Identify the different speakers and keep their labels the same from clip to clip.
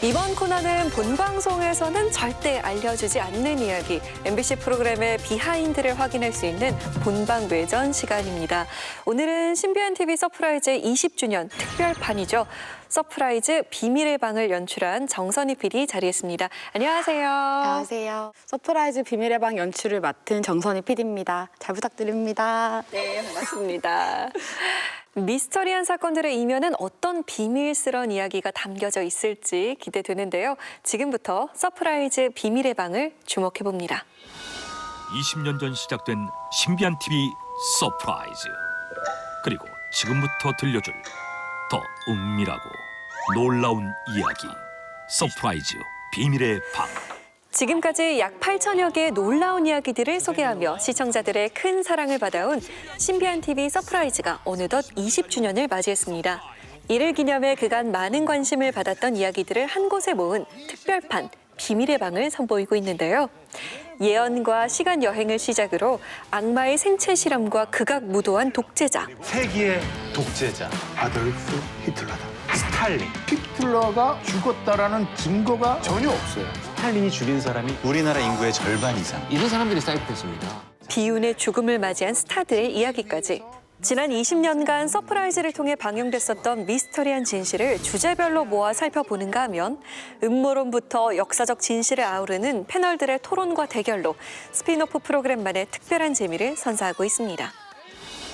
Speaker 1: 이번 코너는 본 방송에서는 절대 알려주지 않는 이야기, MBC 프로그램의 비하인드를 확인할 수 있는 본방 외전 시간입니다. 오늘은 신비한 TV 서프라이즈 20주년 특별판이죠. 서프라이즈 비밀의 방을 연출한 정선희 PD 자리했습니다. 안녕하세요.
Speaker 2: 안녕하세요. 서프라이즈 비밀의 방 연출을 맡은 정선희 PD입니다. 잘 부탁드립니다.
Speaker 1: 네, 반갑습니다. 미스터리한 사건들의 이면은 어떤 비밀스러운 이야기가 담겨져 있을지 기대되는데요. 지금부터 서프라이즈 비밀의 방을 주목해봅니다.
Speaker 3: 20년 전 시작된 신비한 TV 서프라이즈. 그리고 지금부터 들려줄 더 은밀하고 놀라운 이야기. 서프라이즈 비밀의 방.
Speaker 1: 지금까지 약 8천여 개의 놀라운 이야기들을 소개하며 시청자들의 큰 사랑을 받아온 신비한 TV 서프라이즈가 어느덧 20주년을 맞이했습니다. 이를 기념해 그간 많은 관심을 받았던 이야기들을 한 곳에 모은 특별판 비밀의 방을 선보이고 있는데요. 예언과 시간 여행을 시작으로 악마의 생체 실험과 극악 무도한 독재자.
Speaker 4: 세기의 독재자 아돌프 히틀러다. 스탈린.
Speaker 5: 히틀러가 죽었다라는 증거가 전혀 없어요.
Speaker 4: 스탈린이 죽인 사람이 우리나라 인구의 절반 이상.
Speaker 6: 이런 사람들이 사이코패스입니다.
Speaker 1: 비운의 죽음을 맞이한 스타들의 이야기까지. 지난 20년간 서프라이즈를 통해 방영됐었던 미스터리한 진실을 주제별로 모아 살펴보는가 하면 음모론부터 역사적 진실을 아우르는 패널들의 토론과 대결로 스피노프 프로그램만의 특별한 재미를 선사하고 있습니다.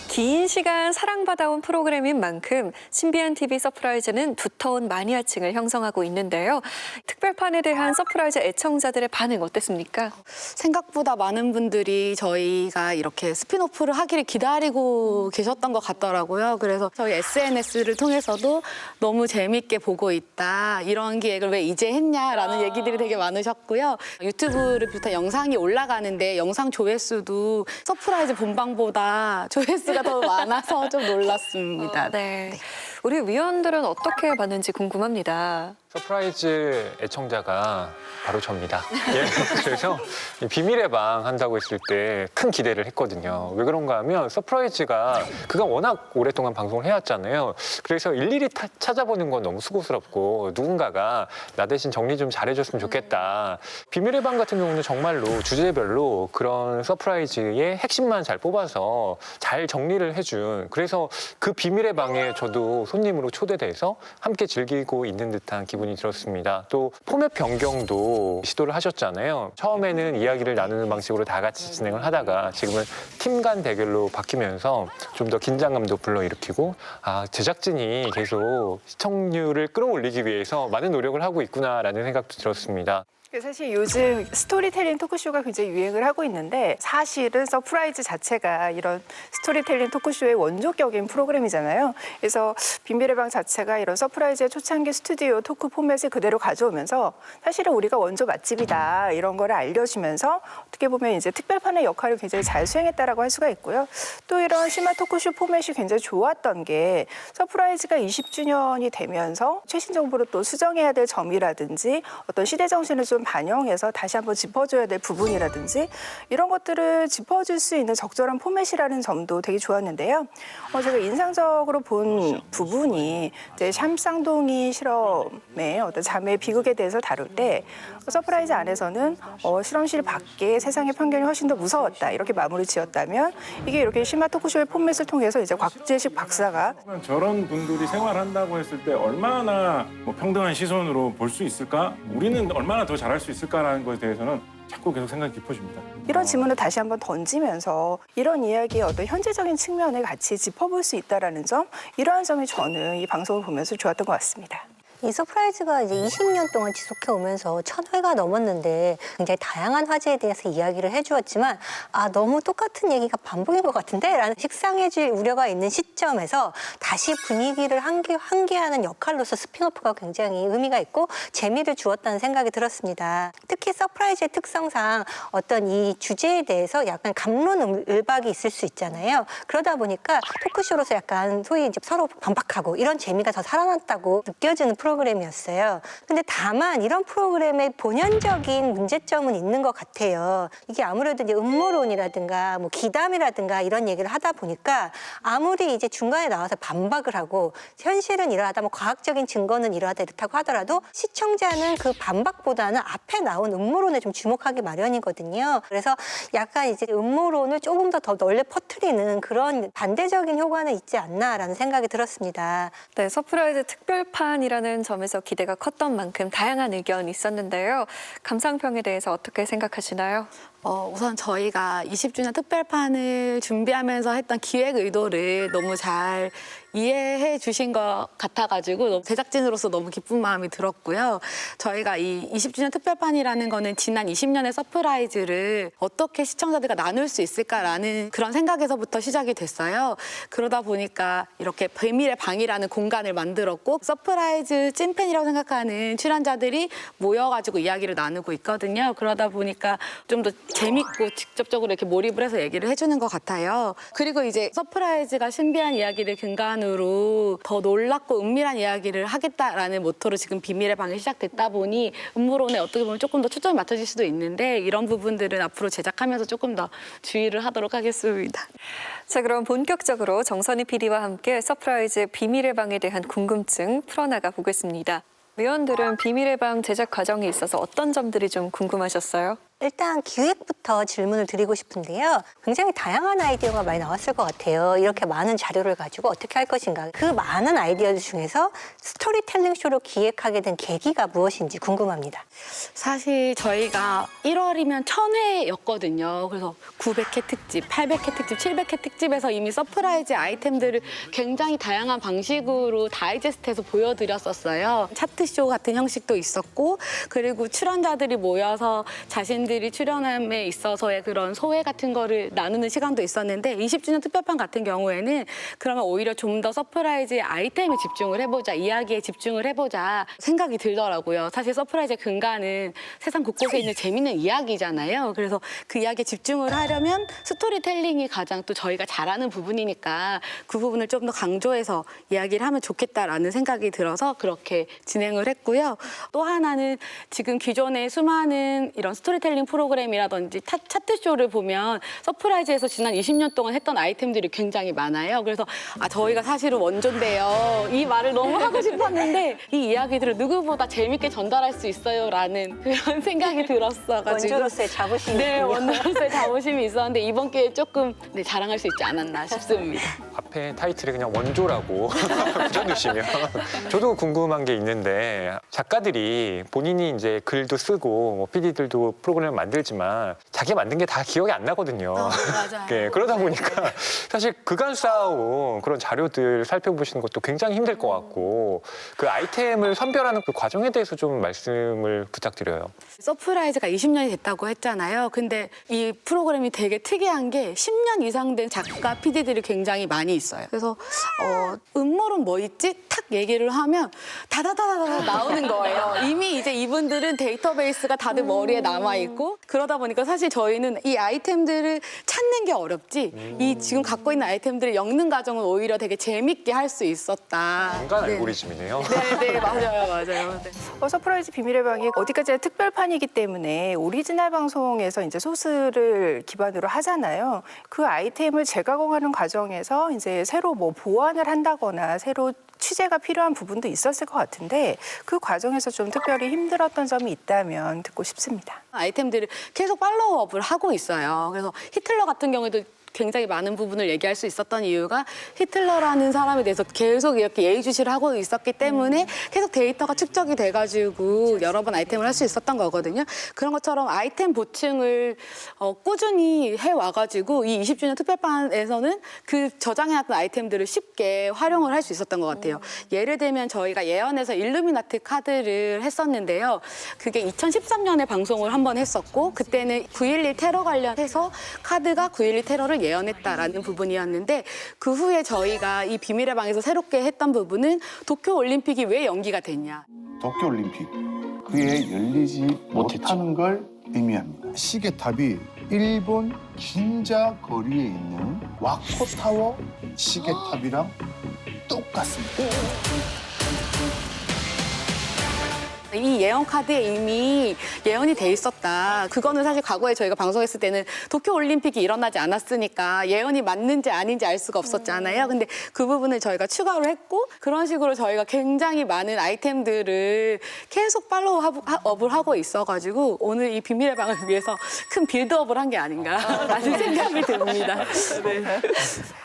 Speaker 1: 긴 시간 사랑받아온 프로그램인 만큼 신비한 TV 서프라이즈는 두터운 마니아층을 형성하고 있는데요. 특별판에 대한 서프라이즈 애청자들의 반응 어땠습니까?
Speaker 2: 생각보다 많은 분들이 저희가 이렇게 스피노프를 하기를 기다리고 계셨던 것 같더라고요. 그래서 저희 SNS를 통해서도 너무 재밌게 보고 있다. 이런 기획을 왜 이제 했냐라는 얘기들이 되게 많으셨고요. 유튜브를 비롯한 영상이 올라가는데 영상 조회수도 서프라이즈 본방보다 조회수가 더 많아서 좀 놀랐습니다.
Speaker 1: 네. 우리 위원들은 어떻게 봤는지 궁금합니다.
Speaker 7: 서프라이즈 애청자가 바로 접니다. 예, 그래서 이 비밀의 방 한다고 했을 때 큰 기대를 했거든요. 왜 그런가 하면 서프라이즈가 그간 워낙 오랫동안 방송을 해왔잖아요. 그래서 일일이 찾아보는 건 너무 수고스럽고 누군가가 나 대신 정리 좀 잘해줬으면 좋겠다. 비밀의 방 같은 경우는 정말로 주제별로 그런 서프라이즈의 핵심만 잘 뽑아서 잘 정리를 해준, 그래서 그 비밀의 방에 저도 손님으로 초대돼서 함께 즐기고 있는 듯한 기분이 들었습니다. 또 포맷 변경도 시도를 하셨잖아요. 처음에는 이야기를 나누는 방식으로 다 같이 진행을 하다가 지금은 팀 간 대결로 바뀌면서 좀 더 긴장감도 불러일으키고, 제작진이 계속 시청률을 끌어올리기 위해서 많은 노력을 하고 있구나라는 생각도 들었습니다.
Speaker 8: 사실 요즘 스토리텔링 토크쇼가 굉장히 유행을 하고 있는데, 사실은 서프라이즈 자체가 이런 스토리텔링 토크쇼의 원조격인 프로그램이잖아요. 그래서 비밀의 방 자체가 이런 서프라이즈의 초창기 스튜디오 토크 포맷을 그대로 가져오면서 사실은 우리가 원조 맛집이다 이런 거를 알려주면서 어떻게 보면 이제 특별판의 역할을 굉장히 잘 수행했다라고 할 수가 있고요. 또 이런 심화 토크쇼 포맷이 굉장히 좋았던 게 서프라이즈가 20주년이 되면서 최신 정보를 또 수정해야 될 점이라든지 어떤 시대 정신을 좀 반영해서 다시 한번 짚어줘야 될 부분이라든지 이런 것들을 짚어줄 수 있는 적절한 포맷이라는 점도 되게 좋았는데요. 제가 인상적으로 본 부분이 이제 샴쌍둥이 실험의 어떤 자매 비극에 대해서 다룰 때 서프라이즈 안에서는 실험실 밖에 세상의 편견이 훨씬 더 무서웠다 이렇게 마무리 지었다면, 이게 이렇게 심화 토크쇼의 포맷을 통해서 이제 곽재식 박사가
Speaker 9: 저런 분들이 생활한다고 했을 때 얼마나 평등한 시선으로 볼 수 있을까? 우리는 얼마나 더 잘할 수 있을까라는 것에 대해서는 자꾸 계속 생각이 깊어집니다.
Speaker 8: 이런 질문을 다시 한번 던지면서 이런 이야기의 어떤 현재적인 측면을 같이 짚어볼 수 있다는 점, 이러한 점이 저는 이 방송을 보면서 좋았던 것 같습니다.
Speaker 10: 이 서프라이즈가 이제 20년 동안 지속해 오면서 1000회가 넘었는데 굉장히 다양한 화제에 대해서 이야기를 해주었지만 너무 똑같은 얘기가 반복인 것 같은데? 라는 식상해질 우려가 있는 시점에서 다시 분위기를 환기하는 역할로서 스피노프가 굉장히 의미가 있고 재미를 주었다는 생각이 들었습니다. 특히 서프라이즈의 특성상 어떤 이 주제에 대해서 약간 갑론을박이 있을 수 있잖아요. 그러다 보니까 토크쇼로서 약간 소위 이제 서로 반박하고 이런 재미가 더 살아났다고 느껴지는 프로그램 프로그램이었어요. 근데 다만 이런 프로그램의 본연적인 문제점은 있는 것 같아요. 이게 아무래도 이제 음모론이라든가 뭐 기담이라든가 이런 얘기를 하다 보니까 아무리 이제 중간에 나와서 반박을 하고 현실은 이러하다, 뭐 과학적인 증거는 이러하다 이렇다고 하더라도 시청자는 그 반박보다는 앞에 나온 음모론에 좀 주목하기 마련이거든요. 그래서 약간 이제 음모론을 조금 더 널리 퍼뜨리는 그런 반대적인 효과는 있지 않나라는 생각이 들었습니다.
Speaker 1: 네, 서프라이즈 특별판이라는 점에서 기대가 컸던 만큼 다양한 의견이 있었는데요. 감상평에 대해서 어떻게 생각하시나요?
Speaker 2: 우선 저희가 20주년 특별판을 준비하면서 했던 기획 의도를 너무 잘 이해해 주신 것 같아가지고 제작진으로서 너무 기쁜 마음이 들었고요. 저희가 이 20주년 특별판이라는 거는 지난 20년의 서프라이즈를 어떻게 시청자들과 나눌 수 있을까라는 그런 생각에서부터 시작이 됐어요. 그러다 보니까 이렇게 비밀의 방이라는 공간을 만들었고 서프라이즈 찐팬이라고 생각하는 출연자들이 모여가지고 이야기를 나누고 있거든요. 그러다 보니까 좀 더 재밌고 직접적으로 이렇게 몰입을 해서 얘기를 해주는 것 같아요. 그리고 이제 서프라이즈가 신비한 이야기를 근간으로 더 놀랍고 은밀한 이야기를 하겠다라는 모토로 지금 비밀의 방이 시작됐다 보니 음모론에 어떻게 보면 조금 더 초점이 맞춰질 수도 있는데 이런 부분들은 앞으로 제작하면서 조금 더 주의를 하도록 하겠습니다.
Speaker 1: 자, 그럼 본격적으로 정선희 PD와 함께 서프라이즈 비밀의 방에 대한 궁금증 풀어나가 보겠습니다. 위원들은 비밀의 방 제작 과정에 있어서 어떤 점들이 좀 궁금하셨어요?
Speaker 10: 일단 기획부터 질문을 드리고 싶은데요. 굉장히 다양한 아이디어가 많이 나왔을 것 같아요. 이렇게 많은 자료를 가지고 어떻게 할 것인가. 그 많은 아이디어들 중에서 스토리텔링 쇼를 기획하게 된 계기가 무엇인지 궁금합니다.
Speaker 2: 사실 저희가 1월이면 1000회였거든요. 그래서 900회 특집, 800회 특집, 700회 특집에서 이미 서프라이즈 아이템들을 굉장히 다양한 방식으로 다이제스트해서 보여드렸었어요. 차트쇼 같은 형식도 있었고 그리고 출연자들이 모여서 자신들이 출연함에 있어서의 그런 소회 같은 거를 나누는 시간도 있었는데 20주년 특별판 같은 경우에는 그러면 오히려 좀 더 서프라이즈 아이템에 집중을 해보자, 이야기에 집중을 해보자 생각이 들더라고요. 사실 서프라이즈의 근간은 세상 곳곳에 있는 재밌는 이야기잖아요. 그래서 그 이야기에 집중을 하려면 스토리텔링이 가장 또 저희가 잘하는 부분이니까 그 부분을 좀 더 강조해서 이야기를 하면 좋겠다라는 생각이 들어서 그렇게 진행을 했고요. 또 하나는 지금 기존의 수많은 이런 스토리텔링 프로그램이라든지 차트쇼를 보면 서프라이즈에서 지난 20년 동안 했던 아이템들이 굉장히 많아요. 그래서 저희가 사실은 원조인데요. 이 말을 너무 하고 싶었는데 이 이야기들을 누구보다 재밌게 전달할 수 있어요라는 그런 생각이 들었어가지고
Speaker 10: 원조로서의 자부심이
Speaker 2: 네,
Speaker 10: 있군요.
Speaker 2: 원조로서의 자부심이 있었는데 이번 기회에 조금 자랑할 수 있지 않았나 싶습니다.
Speaker 7: 앞에 타이틀이 그냥 원조라고 붙여두시면 저도 궁금한 게 있는데 작가들이 본인이 이제 글도 쓰고 뭐 PD들도 프로그램을 만들지만 자기 만든 게 다 기억이 안 나거든요.
Speaker 2: 맞아요.
Speaker 7: 네, 그러다 보니까 사실 그간 쌓아온 그런 자료들 살펴보시는 것도 굉장히 힘들 것 같고 그 아이템을 선별하는 그 과정에 대해서 좀 말씀을 부탁드려요.
Speaker 2: 서프라이즈가 20년이 됐다고 했잖아요. 근데 이 프로그램이 되게 특이한 게 10년 이상 된 작가, PD들이 굉장히 많이 있어요. 그래서 음모론 뭐 있지? 탁 얘기를 하면 다다다다다 나오는 거예요. 이미 이제 이분들은 데이터베이스가 다들 머리에 남아있고 그러다 보니까 사실 저희는 이 아이템들을 찾는 게 어렵지 이 지금 갖고 있는 아이템들을 엮는 과정은 오히려 되게 재밌게 할 수 있었다.
Speaker 7: 인간
Speaker 2: 네.
Speaker 7: 알고리즘이네요.
Speaker 2: 네, 맞아요. 네.
Speaker 8: 서프라이즈 비밀의 방이 어디까지나 특별판이기 때문에 오리지널 방송에서 이제 소스를 기반으로 하잖아요. 그 아이템을 재가공하는 과정에서 이제 새로 뭐 보완을 한다거나 새로 취재가 필요한 부분도 있었을 것 같은데 그 과정에서 좀 특별히 힘들었던 점이 있다면 듣고 싶습니다.
Speaker 2: 아이템들을 계속 팔로우업을 하고 있어요. 그래서 히틀러 같은 경우에도 굉장히 많은 부분을 얘기할 수 있었던 이유가 히틀러라는 사람에 대해서 계속 이렇게 예의주시를 하고 있었기 때문에 계속 데이터가 축적이 돼가지고 여러 번 아이템을 할 수 있었던 거거든요. 그런 것처럼 아이템 보충을 꾸준히 해와가지고 이 20주년 특별판에서는 그 저장해놨던 아이템들을 쉽게 활용을 할 수 있었던 것 같아요. 예를 들면 저희가 예언에서 일루미나티 카드를 했었는데요. 그게 2013년에 방송을 한번 했었고 그때는 9.11 테러 관련해서 카드가 9.11 테러를 예언했다라는 부분이었는데 그 후에 저희가 이 비밀의 방에서 새롭게 했던 부분은 도쿄올림픽이 왜 연기가 됐냐.
Speaker 5: 도쿄올림픽 그에 열리지 못하는 걸 의미합니다. 시계탑이 일본 긴자 거리에 있는 와코타워 시계탑이랑 똑같습니다.
Speaker 2: 이 예언 카드에 이미 예언이 돼 있었다. 그거는 사실 과거에 저희가 방송했을 때는 도쿄올림픽이 일어나지 않았으니까 예언이 맞는지 아닌지 알 수가 없었잖아요. 근데 그 부분을 저희가 추가로 했고 그런 식으로 저희가 굉장히 많은 아이템들을 계속 팔로우업을 하고 있어가지고 오늘 이 비밀의 방을 위해서 큰 빌드업을 한 게 아닌가라는 생각이 듭니다. 네.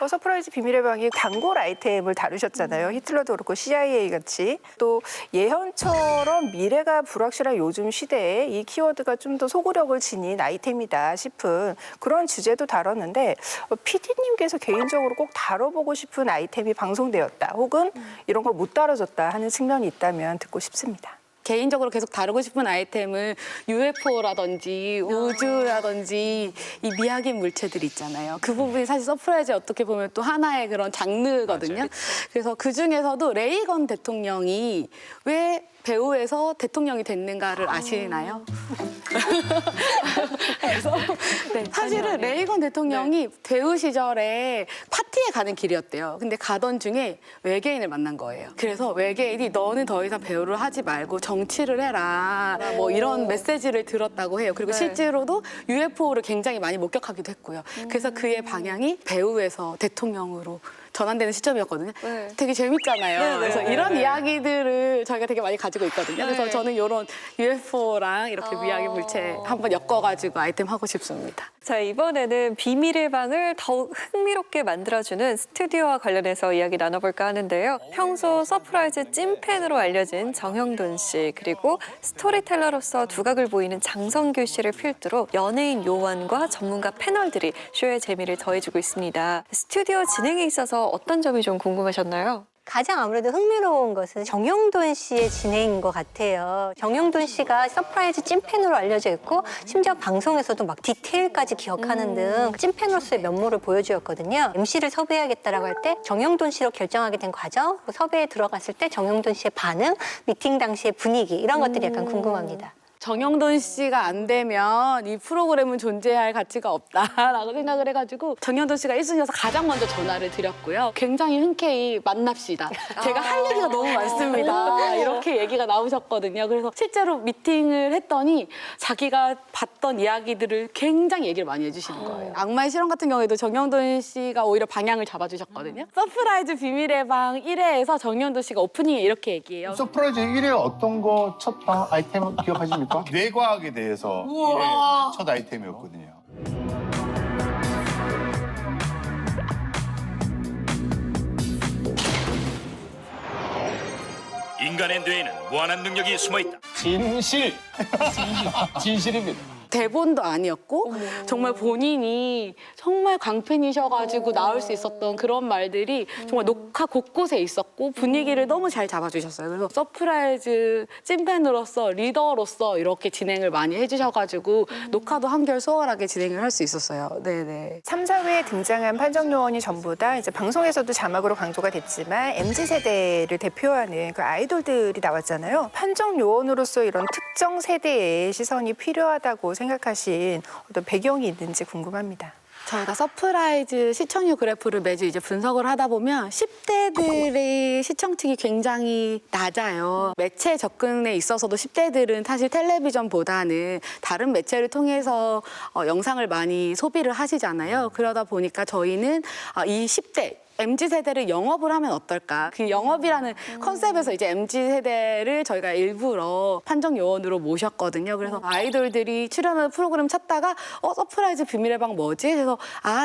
Speaker 8: 서프라이즈 비밀의 방이 단골 아이템을 다루셨잖아요. 히틀러도 그렇고 CIA 같이. 또 예언처럼 미래가 불확실한 요즘 시대에 이 키워드가 좀 더 소구력을 지닌 아이템이다 싶은 그런 주제도 다뤘는데 PD님께서 개인적으로 꼭 다뤄보고 싶은 아이템이 방송되었다. 혹은 이런 걸 못 다뤄줬다 하는 측면이 있다면 듣고 싶습니다.
Speaker 2: 개인적으로 계속 다루고 싶은 아이템은 UFO라든지 우주라든지 이 미확인 물체들 있잖아요. 그 부분이 사실 서프라이즈 어떻게 보면 또 하나의 그런 장르거든요. 그래서 그 중에서도 레이건 대통령이 왜 배우에서 대통령이 됐는가를 아시나요? 그래서 네, 사실은 레이건 대통령이 배우 시절에 파티에 가는 길이었대요. 근데 가던 중에 외계인을 만난 거예요. 그래서 외계인이 너는 더 이상 배우를 하지 말고 정치를 해라. 뭐 이런 메시지를 들었다고 해요. 그리고 실제로도 UFO를 굉장히 많이 목격하기도 했고요. 그래서 그의 방향이 배우에서 대통령으로 전환되는 시점이었거든요. 되게 재밌잖아요. 그래서 이런 이야기들을 저희가 되게 많이 가지고 있거든요. 그래서 저는 이런 UFO랑 이렇게 미확인 물체 한번 엮어가지고 아이템 하고 싶습니다.
Speaker 1: 자, 이번에는 비밀의 방을 더욱 흥미롭게 만들어주는 스튜디오와 관련해서 이야기 나눠볼까 하는데요. 평소 서프라이즈 찐팬으로 알려진 정형돈 씨, 그리고 스토리텔러로서 두각을 보이는 장성규 씨를 필두로 연예인 요원과 전문가 패널들이 쇼의 재미를 더해주고 있습니다. 스튜디오 진행에 있어서 어떤 점이 좀 궁금하셨나요?
Speaker 10: 가장 아무래도 흥미로운 것은 정형돈 씨의 진행인 것 같아요. 정형돈 씨가 서프라이즈 찐팬으로 알려져 있고 심지어 방송에서도 막 디테일까지 기억하는 등 찐팬으로서의 면모를 보여주었거든요. MC를 섭외하겠다라고 할 때 정형돈 씨로 결정하게 된 과정, 섭외에 들어갔을 때 정형돈 씨의 반응, 미팅 당시의 분위기 이런 것들이 약간 궁금합니다.
Speaker 2: 정형돈 씨가 안 되면 이 프로그램은 존재할 가치가 없다라고 생각을 해가지고 정형돈 씨가 1순위여서 가장 먼저 전화를 드렸고요. 굉장히 흔쾌히 만납시다. 제가 할 얘기가 너무 많습니다. 이렇게 얘기가 나오셨거든요. 그래서 실제로 미팅을 했더니 자기가 봤던 이야기들을 굉장히 얘기를 많이 해주시는 거예요. 악마의 실험 같은 경우에도 정형돈 씨가 오히려 방향을 잡아주셨거든요. 서프라이즈 비밀의 방 1회에서 정형돈 씨가 오프닝에 이렇게 얘기해요.
Speaker 5: 서프라이즈 1회 어떤 거 첫 아이템 기억하십니까? 뇌과학에 대해서 1회 첫 아이템이었거든요.
Speaker 3: 인간의 뇌에는 무한한 능력이 숨어있다.
Speaker 7: 진실입니다.
Speaker 2: 대본도 아니었고 정말 본인이 정말 광팬이셔가지고 나올 수 있었던 그런 말들이 정말 녹화 곳곳에 있었고 분위기를 너무 잘 잡아주셨어요. 그래서 서프라이즈 찐팬으로서 리더로서 이렇게 진행을 많이 해주셔가지고 녹화도 한결 수월하게 진행을 할 수 있었어요. 네네.
Speaker 8: 3, 4회에 등장한 판정 요원이 전부 다 이제 방송에서도 자막으로 강조가 됐지만 MZ세대를 대표하는 그 아이돌들이 나왔잖아요. 판정 요원으로서 이런 특정 세대의 시선이 필요하다고 생각하신 어떤 배경이 있는지 궁금합니다.
Speaker 2: 저희가 서프라이즈 시청률 그래프를 매주 이제 분석을 하다 보면 10대들의 시청층이 굉장히 낮아요. 매체 접근에 있어서도 10대들은 사실 텔레비전보다는 다른 매체를 통해서 영상을 많이 소비를 하시잖아요. 그러다 보니까 저희는 이 10대 MZ세대를 영업을 하면 어떨까? 그 영업이라는 컨셉에서 이제 MZ세대를 저희가 일부러 판정 요원으로 모셨거든요. 그래서 아이돌들이 출연하는 프로그램 찾다가 서프라이즈 비밀의 방 뭐지? 그래서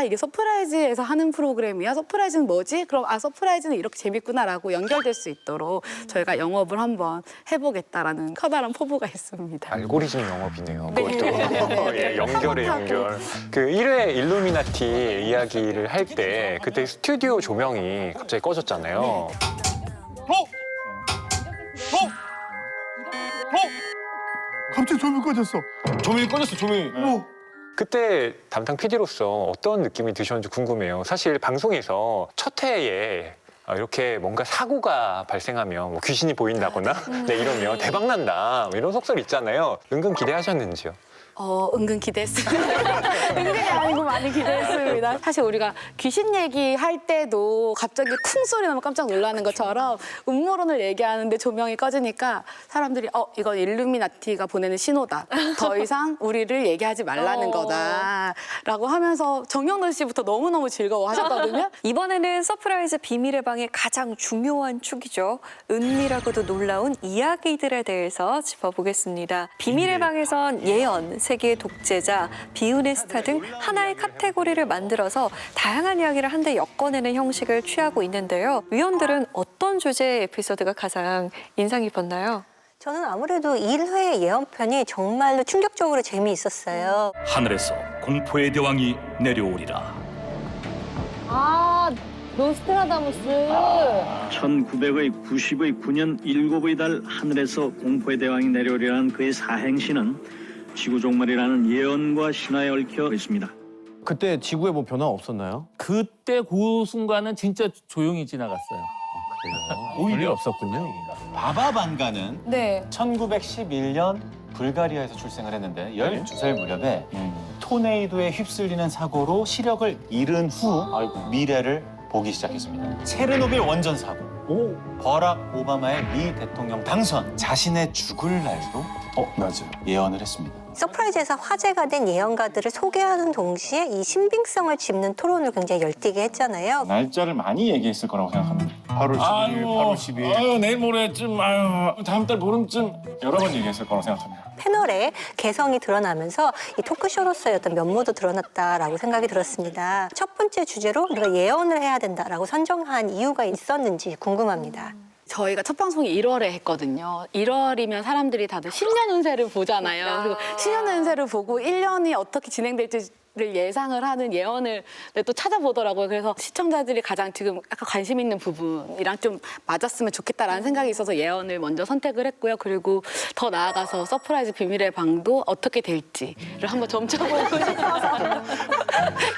Speaker 2: 이게 서프라이즈에서 하는 프로그램이야? 서프라이즈는 뭐지? 그럼 서프라이즈는 이렇게 재밌구나라고 연결될 수 있도록 저희가 영업을 한번 해보겠다라는 커다란 포부가 있습니다.
Speaker 7: 알고리즘 영업이네요. 그것도 예, 연결에 연결. 그 1회 일루미나티 이야기를 할 때 그때 스튜디오 조명이 갑자기 꺼졌잖아요.
Speaker 5: 갑자기 조명 꺼졌어.
Speaker 9: 조명이 꺼졌어, 조명이.
Speaker 7: 그때 담당 PD로서 어떤 느낌이 드셨는지 궁금해요. 사실 방송에서 첫 회에 이렇게 뭔가 사고가 발생하면 뭐 귀신이 보인다거나 이러면 대박 난다 이런 속설 있잖아요. 은근 기대하셨는지요?
Speaker 2: 은근 기대했습니다. 은근이 아니고 많이 기대했습니다. 사실 우리가 귀신 얘기할 때도 갑자기 쿵 소리 나면 깜짝 놀라는 것처럼 음모론을 얘기하는데 조명이 꺼지니까 사람들이 이건 일루미나티가 보내는 신호다. 더 이상 우리를 얘기하지 말라는 거다라고 하면서 정영돈 씨부터 너무너무 즐거워하셨거든요.
Speaker 1: 이번에는 서프라이즈 비밀의 방의 가장 중요한 축이죠. 은밀하고도 놀라운 이야기들에 대해서 짚어보겠습니다. 비밀의 방에선 예언, 세계의 독재자, 비운의 스타 등 하나의 카테고리를 만들어서 다양한 이야기를 한데 엮어내는 형식을 취하고 있는데요. 위원들은 어떤 주제의 에피소드가 가장 인상 깊었나요?
Speaker 10: 저는 아무래도 1회 예언편이 정말로 충격적으로 재미있었어요.
Speaker 3: 하늘에서 공포의 대왕이 내려오리라.
Speaker 2: 노스트라다무스.
Speaker 6: 1900의 90의 9년 7의 달 하늘에서 공포의 대왕이 내려오리라는 그의 사행시는 지구 종말이라는 예언과 신화에 얽혀 있습니다.
Speaker 11: 그때 지구에 뭐 변화 없었나요?
Speaker 12: 그때 그 순간은 진짜 조용히 지나갔어요.
Speaker 11: 오히려 없었군요.
Speaker 4: 바바반가는
Speaker 2: 네.
Speaker 4: 1911년 불가리아에서 출생을 했는데 12살 무렵에 토네이도에 휩쓸리는 사고로 시력을 잃은 후 미래를 보기 시작했습니다. 체르노빌 원전 사고, 버락 오바마의 미 대통령 당선, 자신의 죽을 날도
Speaker 5: 맞아요.
Speaker 4: 예언을 했습니다.
Speaker 10: 서프라이즈에서 화제가 된 예언가들을 소개하는 동시에 이 신빙성을 짚는 토론을 굉장히 열띠게 했잖아요.
Speaker 9: 날짜를 많이 얘기했을 거라고 생각합니다.
Speaker 5: 8월 12일, 8월 12일.
Speaker 9: 내일 모레쯤, 다음 달 보름쯤 여러 번 얘기했을 거라고 생각합니다.
Speaker 10: 패널에 개성이 드러나면서 이 토크쇼로서의 어떤 면모도 드러났다라고 생각이 들었습니다. 첫 번째 주제로 우리가 예언을 해야 된다라고 선정한 이유가 있었는지 궁금합니다.
Speaker 2: 저희가 첫 방송이 1월에 했거든요. 1월이면 사람들이 다들 신년 운세를 보잖아요. 그리고 신년 운세를 보고 1년이 어떻게 진행될지를 예상을 하는 예언을 또 찾아보더라고요. 그래서 시청자들이 가장 지금 약간 관심 있는 부분이랑 좀 맞았으면 좋겠다라는 생각이 있어서 예언을 먼저 선택을 했고요. 그리고 더 나아가서 서프라이즈 비밀의 방도 어떻게 될지를 한번 점쳐보고 싶어서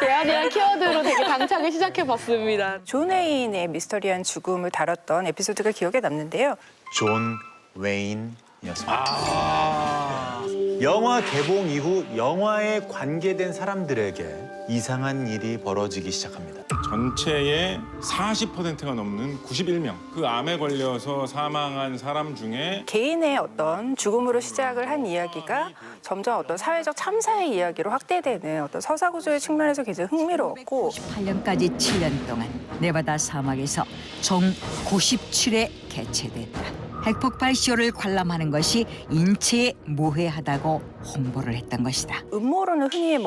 Speaker 2: 예언이랑 키워드로 되게 당차게 시작해봤습니다.
Speaker 8: 존 웨인의 미스터리한 죽음을 다뤘던 에피소드가 기억에 남는데요.
Speaker 4: 존 웨인이었습니다. 영화 개봉 이후 영화에 관계된 사람들에게 이상한 일이 벌어지기 시작합니다.
Speaker 9: 전체의 40%가 넘는 91명. 그 암에 걸려서 사망한 사람 중에
Speaker 8: 개인의 어떤 죽음으로 시작을 한 이야기가 점점 어떤 사회적 참사의 이야기로 확대되는 어떤 서사구조의 측면에서 굉장히 흥미로웠고
Speaker 13: 8년까지 7년 동안 네바다 사막에서 총 97회 개최됐다. 핵폭발 쇼를 관람하는 것이 인체에 모해하다고 홍보를 했던 것이다.
Speaker 8: 음모론은 흔히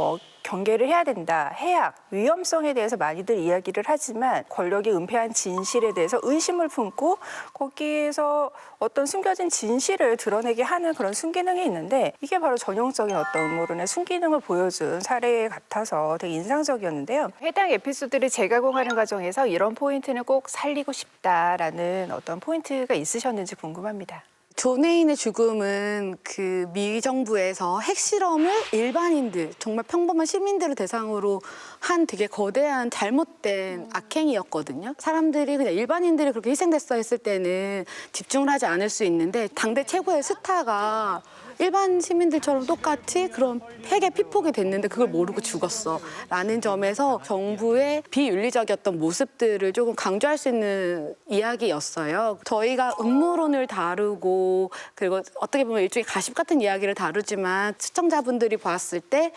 Speaker 8: 경계를 해야 된다, 해악, 위험성에 대해서 많이들 이야기를 하지만 권력이 은폐한 진실에 대해서 의심을 품고 거기에서 어떤 숨겨진 진실을 드러내게 하는 그런 순기능이 있는데 이게 바로 전형적인 어떤 음모론의 순기능을 보여준 사례 같아서 되게 인상적이었는데요. 해당 에피소드를 재가공하는 과정에서 이런 포인트는 꼭 살리고 싶다라는 어떤 포인트가 있으셨는지 궁금합니다.
Speaker 2: 존 웨인의 죽음은 그 미 정부에서 핵실험을 일반인들, 정말 평범한 시민들을 대상으로 한 되게 거대한 잘못된 악행이었거든요. 사람들이 그냥 일반인들이 그렇게 희생됐어 했을 때는 집중을 하지 않을 수 있는데 당대 최고의 스타가 일반 시민들처럼 똑같이 그런 핵에 피폭이 됐는데 그걸 모르고 죽었어 라는 점에서 정부의 비윤리적이었던 모습들을 조금 강조할 수 있는 이야기였어요. 저희가 음모론을 다루고 그리고 어떻게 보면 일종의 가십 같은 이야기를 다루지만 시청자분들이 봤을 때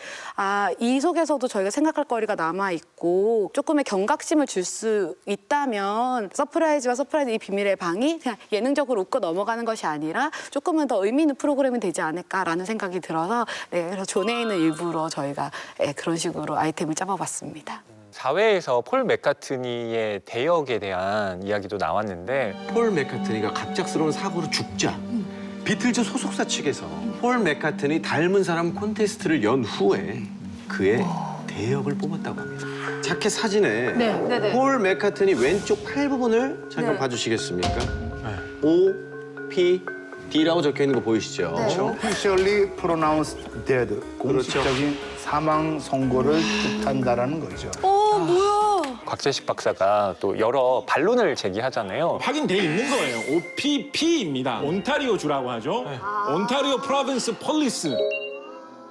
Speaker 2: 이 속에서도 저희가 생각할 거리가 남아있고 조금의 경각심을 줄 수 있다면 서프라이즈와 서프라이즈 이 비밀의 방이 그냥 예능적으로 웃고 넘어가는 것이 아니라 조금은 더 의미 있는 프로그램이 되지 않을까라는 생각이 들어서 그래서 존 웨인은 일부러 저희가 그런 식으로 아이템을 짜봐봤습니다.
Speaker 7: 4회에서 폴 맥카트니의 대역에 대한 이야기도 나왔는데
Speaker 11: 폴 맥카트니가 갑작스러운 사고로 죽자 비틀즈 소속사 측에서 폴 맥카트니 닮은 사람 콘테스트를 연 후에 그의 대역을 뽑았다고 합니다. 자켓 사진에 폴 맥카트니 왼쪽 팔 부분을 잠깐 봐주시겠습니까? O, P, D라고 적혀 있는 거 보이시죠?
Speaker 5: Officially pronounced dead. 공식적인 사망 선고를 뜻한다라는 거죠.
Speaker 7: 곽재식 박사가 또 여러 반론을 제기하잖아요.
Speaker 9: 확인돼 있는 거예요. OPP입니다. 온타리오 주라고 하죠. 온타리오 프로빈스 폴리스.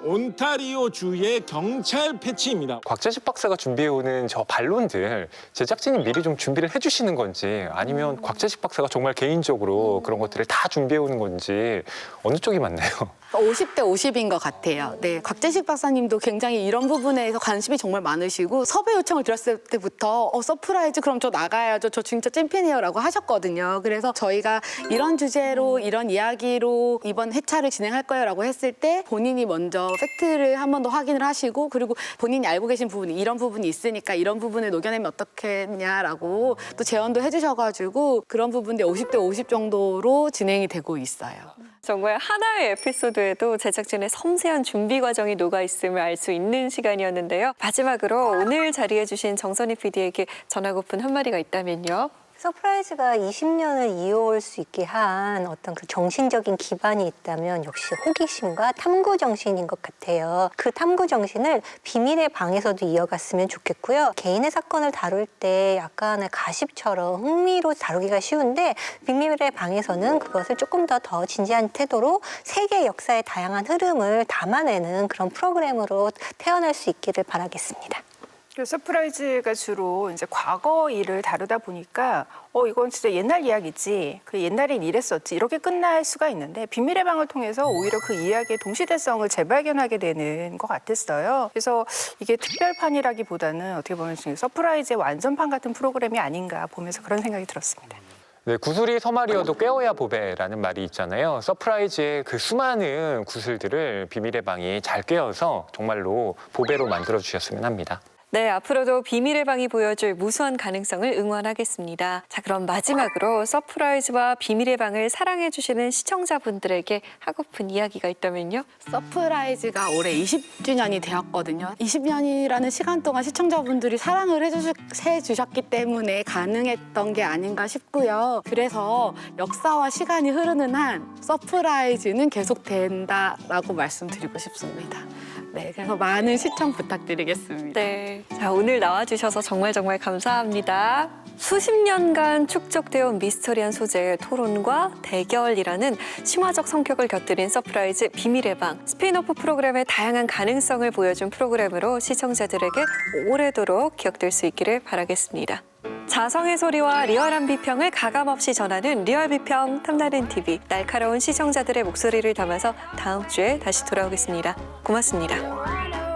Speaker 9: 온타리오 주의 경찰 패치입니다.
Speaker 7: 곽재식 박사가 준비해오는 저 반론들 제작진이 미리 좀 준비를 해주시는 건지 아니면 곽재식 박사가 정말 개인적으로 그런 것들을 다 준비해오는 건지 어느 쪽이 맞나요?
Speaker 2: 50대 50인 것 같아요. 네, 곽재식 박사님도 굉장히 이런 부분에서 관심이 정말 많으시고 섭외 요청을 드렸을 때부터 서프라이즈 그럼 저 나가야죠. 저 진짜 찐팬이에요 라고 하셨거든요. 그래서 저희가 이런 주제로 이런 이야기로 이번 회차를 진행할 거예요 라고 했을 때 본인이 먼저 팩트를 한 번 더 확인을 하시고 그리고 본인이 알고 계신 부분이 이런 부분이 있으니까 이런 부분을 녹여내면 어떻겠냐라고 또 제언도 해주셔가지고 그런 부분들 50대 50 정도로 진행이 되고 있어요.
Speaker 1: 정말 하나의 에피소드에도 제작진의 섬세한 준비 과정이 녹아있음을 알 수 있는 시간이었는데요. 마지막으로 오늘 자리해주신 정선희 PD에게 전하고픈 한마디가 있다면요.
Speaker 10: 서프라이즈가 20년을 이어올 수 있게 한 어떤 그 정신적인 기반이 있다면 역시 호기심과 탐구 정신인 것 같아요. 그 탐구 정신을 비밀의 방에서도 이어갔으면 좋겠고요. 개인의 사건을 다룰 때 약간의 가십처럼 흥미로 다루기가 쉬운데 비밀의 방에서는 그것을 조금 더 진지한 태도로 세계 역사의 다양한 흐름을 담아내는 그런 프로그램으로 태어날 수 있기를 바라겠습니다.
Speaker 8: 서프라이즈가 주로 이제 과거 일을 다루다 보니까 이건 진짜 옛날 이야기지. 그 옛날엔 이랬었지. 이렇게 끝날 수가 있는데 비밀의 방을 통해서 오히려 그 이야기의 동시대성을 재발견하게 되는 것 같았어요. 그래서 이게 특별판이라기보다는 어떻게 보면 지금 서프라이즈의 완전판 같은 프로그램이 아닌가 보면서 그런 생각이 들었습니다.
Speaker 7: 네, 구슬이 서말이어도 꿰어야 보배라는 말이 있잖아요. 서프라이즈의 그 수많은 구슬들을 비밀의 방이 잘 꿰어서 정말로 보배로 만들어주셨으면 합니다.
Speaker 1: 네, 앞으로도 비밀의 방이 보여줄 무수한 가능성을 응원하겠습니다. 자, 그럼 마지막으로 서프라이즈와 비밀의 방을 사랑해주시는 시청자분들에게 하고픈 이야기가 있다면요?
Speaker 2: 서프라이즈가 올해 20주년이 되었거든요. 20년이라는 시간 동안 시청자분들이 사랑을 해주셨기 때문에 가능했던 게 아닌가 싶고요. 그래서 역사와 시간이 흐르는 한 서프라이즈는 계속된다라고 말씀드리고 싶습니다. 네, 그래서 많은 시청 부탁드리겠습니다.
Speaker 1: 네, 자, 오늘 나와주셔서 정말 감사합니다. 수십 년간 축적되어 온 미스터리한 소재의 토론과 대결이라는 심화적 성격을 곁들인 서프라이즈 비밀의 방. 스피인오프 프로그램의 다양한 가능성을 보여준 프로그램으로 시청자들에게 오래도록 기억될 수 있기를 바라겠습니다. 자성의 소리와 리얼한 비평을 가감없이 전하는 리얼비평 탐나는 TV. 날카로운 시청자들의 목소리를 담아서 다음 주에 다시 돌아오겠습니다. 고맙습니다.